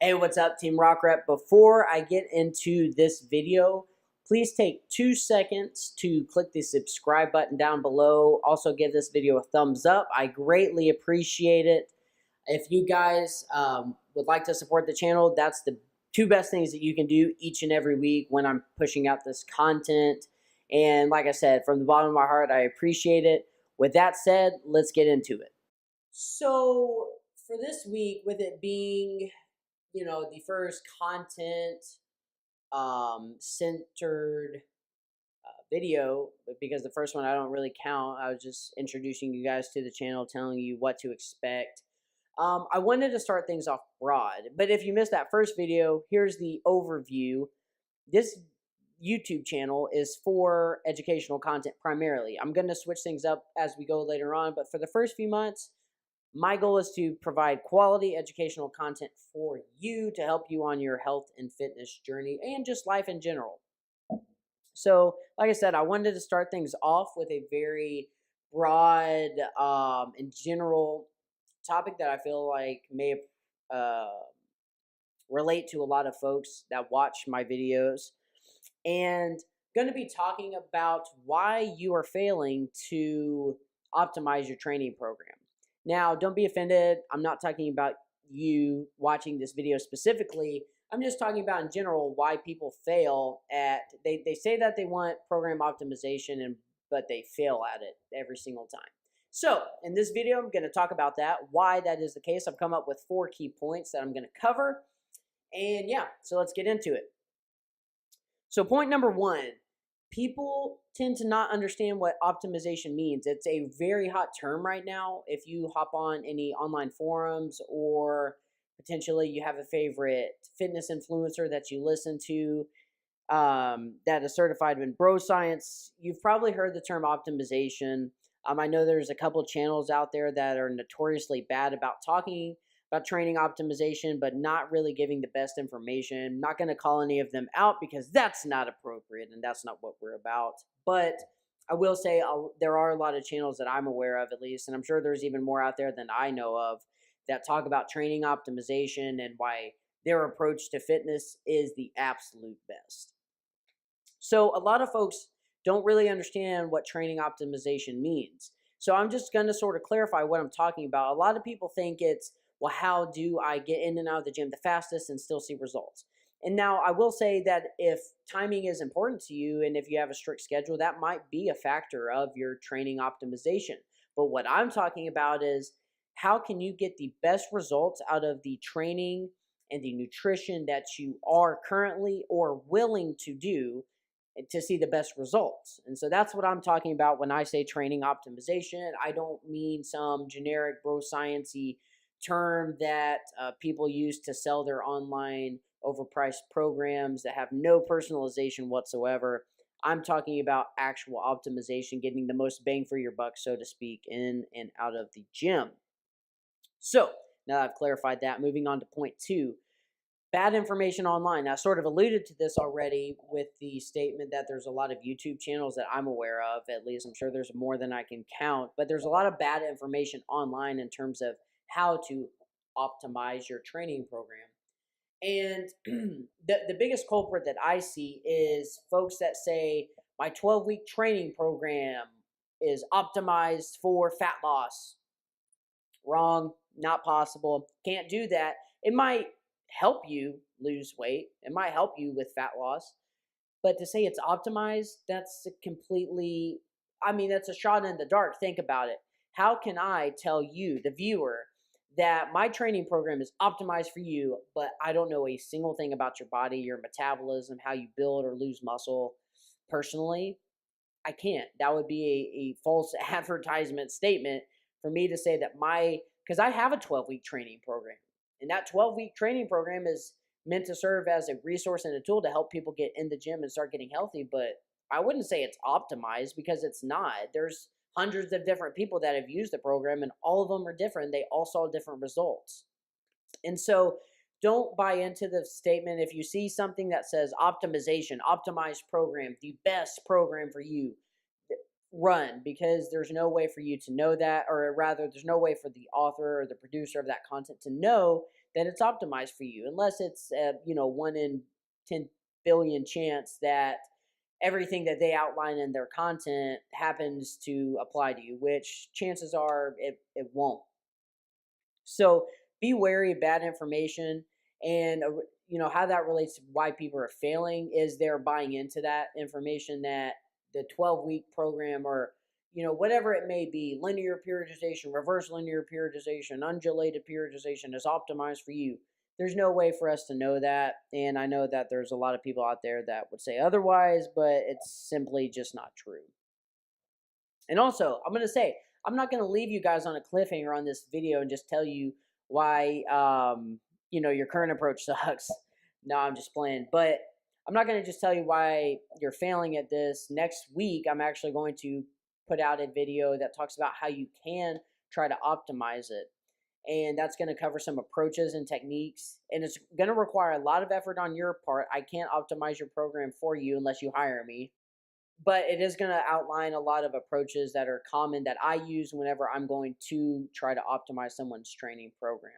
Hey, what's up, Team Rock Rep? Before I get into this video, please take 2 seconds to click the subscribe button down below. Also, give this video a thumbs up. I greatly appreciate it. If you guys would like to support the channel, that's the 2 best things that you can do each and every week when I'm pushing out this content. And like I said, from the bottom of my heart, I appreciate it. With that said, let's get into it. So for this week, with it being the first content centered video, because the first one I don't really count. I was just introducing you guys to the channel, telling you what to expect. I wanted to start things off broad, but if you missed that first video, here's the overview. This YouTube channel is for educational content primarily. I'm going to switch things up as we go later on, but for the first few months, my goal is to provide quality educational content for you to help you on your health and fitness journey and just life in general. So, like I said, I wanted to start things off with a very broad and general topic that I feel like may relate to a lot of folks that watch my videos. And going to be talking about why you are failing to optimize your training program. Now, don't be offended. I'm not talking about you watching this video specifically. I'm just talking about in general why people fail at, they say that they want program optimization, but they fail at it every single time. So in this video, I'm going to talk about that, why that is the case. I've come up with 4 key points that I'm going to cover. And yeah, so let's get into it. So point number 1, people tend to not understand what optimization means. It's a very hot term right now. If you hop on any online forums, or potentially you have a favorite fitness influencer that you listen to that is certified in bro science, you've probably heard the term optimization. I know there's a couple channels out there that are notoriously bad about talking about training optimization, but not really giving the best information. I'm not going to call any of them out because that's not appropriate and that's not what we're about. But I will say there are a lot of channels that I'm aware of, at least, and I'm sure there's even more out there than I know of, that talk about training optimization and why their approach to fitness is the absolute best. So a lot of folks don't really understand what training optimization means. So I'm just going to sort of clarify what I'm talking about. A lot of people think it's, well, how do I get in and out of the gym the fastest and still see results? And now I will say that if timing is important to you and if you have a strict schedule, that might be a factor of your training optimization. But what I'm talking about is, how can you get the best results out of the training and the nutrition that you are currently or willing to do to see the best results? And so that's what I'm talking about when I say training optimization. I don't mean some generic bro science-y term that people use to sell their online overpriced programs that have no personalization whatsoever. I'm talking about actual optimization, getting the most bang for your buck, so to speak, in and out of the gym. So now I've clarified that, moving on to point 2. Bad information online. I sort of alluded to this already with the statement that there's a lot of YouTube channels that I'm aware of, at least. I'm sure there's more than I can count, but there's a lot of bad information online in terms of how to optimize your training program. And the biggest culprit that I see is folks that say, my 12-week training program is optimized for fat loss. Wrong, not possible, can't do that. It might help you lose weight, it might help you with fat loss, but to say it's optimized, that's that's a shot in the dark. Think about it. How can I tell you, the viewer, that my training program is optimized for you, but I don't know a single thing about your body, your metabolism, how you build or lose muscle? Personally, I can't. That would be a false advertisement statement for me to say that because I have a 12-week training program, and that 12-week training program is meant to serve as a resource and a tool to help people get in the gym and start getting healthy. But I wouldn't say it's optimized, because it's not. There's hundreds of different people that have used the program, and all of them are different. They all saw different results. And so don't buy into the statement. If you see something that says optimization, optimized program, the best program for you, run, because there's no way for you to know that, or rather, there's no way for the author or the producer of that content to know that it's optimized for you, unless it's 1 in 10 billion chance that everything that they outline in their content happens to apply to you, which chances are it won't. So be wary of bad information, and how that relates to why people are failing is they're buying into that information that the 12-week program, or whatever it may be, linear periodization, reverse linear periodization, undulated periodization, is optimized for you. There's no way for us to know that, and I know that there's a lot of people out there that would say otherwise, but it's simply just not true. And also, I'm going to say, I'm not going to leave you guys on a cliffhanger on this video and just tell you why, your current approach sucks. No, I'm just playing. But I'm not going to just tell you why you're failing at this. Next week, I'm actually going to put out a video that talks about how you can try to optimize it. And that's going to cover some approaches and techniques. And it's going to require a lot of effort on your part. I can't optimize your program for you unless you hire me. But it is going to outline a lot of approaches that are common that I use whenever I'm going to try to optimize someone's training program.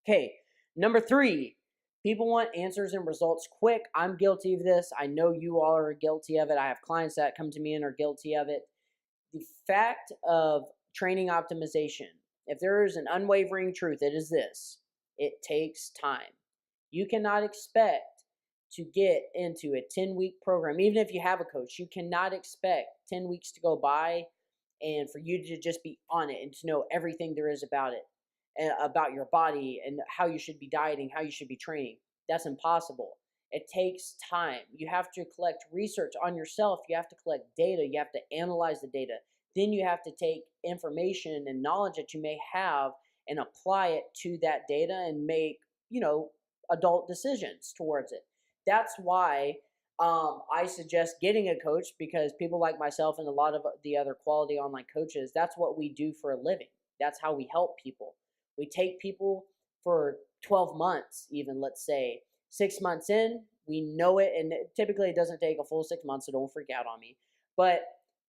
Okay, number 3, people want answers and results quick. I'm guilty of this. I know you all are guilty of it. I have clients that come to me and are guilty of it. The fact of training optimization, if there is an unwavering truth, it is this: it takes time. You cannot expect to get into a 10-week program, even if you have a coach. You cannot expect 10 weeks to go by and for you to just be on it and to know everything there is about it, about your body and how you should be dieting, how you should be training. That's impossible. It takes time. You have to collect research on yourself. You have to collect data. You have to analyze the data. Then you have to take information and knowledge that you may have and apply it to that data and make, adult decisions towards it. That's why I suggest getting a coach, because people like myself and a lot of the other quality online coaches, that's what we do for a living. That's how we help people. We take people for 12 months, even, let's say. 6 months in, we know it, and typically it doesn't take a full 6 months, so don't freak out on me. But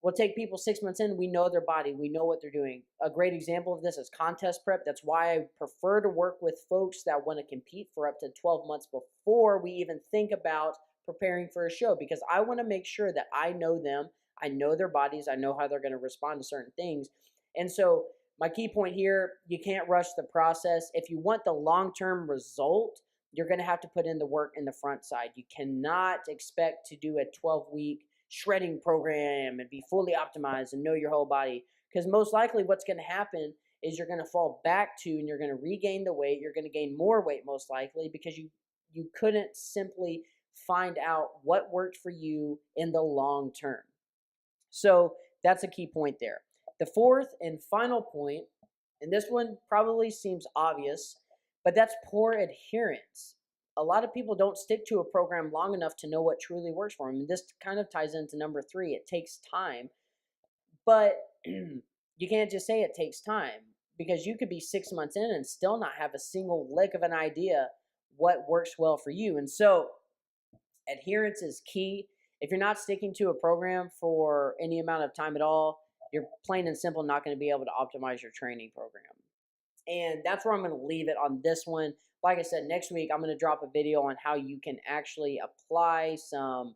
we'll take people 6 months in, we know their body, we know what they're doing. A great example of this is contest prep. That's why I prefer to work with folks that want to compete for up to 12 months before we even think about preparing for a show, because I want to make sure that I know them, I know their bodies, I know how they're going to respond to certain things. And so my key point here, you can't rush the process. If you want the long-term result, you're going to have to put in the work in the front side. You cannot expect to do a 12-week shredding program and be fully optimized and know your whole body, because most likely what's going to happen is you're going to fall back to, and you're going to regain the weight. You're going to gain more weight most likely, because you couldn't simply find out what worked for you in the long term. So that's a key point there. The fourth and final point, and this one probably seems obvious, but that's poor adherence. A lot of people don't stick to a program long enough to know what truly works for them. And this kind of ties into number 3. It takes time. But you can't just say it takes time, because you could be 6 months in and still not have a single lick of an idea what works well for you. And so adherence is key. If you're not sticking to a program for any amount of time at all, you're plain and simple not going to be able to optimize your training program. And that's where I'm going to leave it on this one. Like I said, next week I'm going to drop a video on how you can actually apply some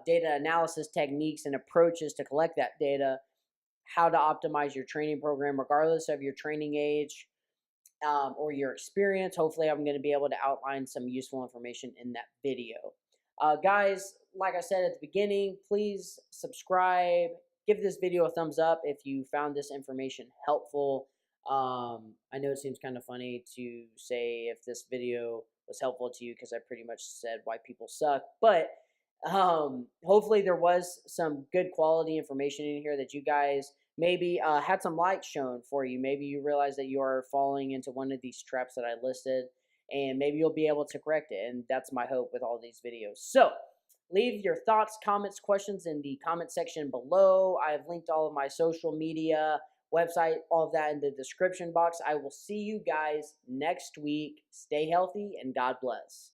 data analysis techniques and approaches to collect that data, how to optimize your training program regardless of your training age or your experience. Hopefully I'm going to be able to outline some useful information in that video. Guys, like I said at the beginning, please subscribe. Give this video a thumbs up if you found this information helpful. I know it seems kind of funny to say if this video was helpful to you, because I pretty much said why people suck, but hopefully there was some good quality information in here that you guys maybe had some light shown for you. Maybe you realize that you are falling into one of these traps that I listed, and maybe you'll be able to correct it, and that's my hope with all these videos. So leave your thoughts, comments, questions in the comment section below. I have linked all of my social media, website, all of that in the description box. I will see you guys next week. Stay healthy and God bless.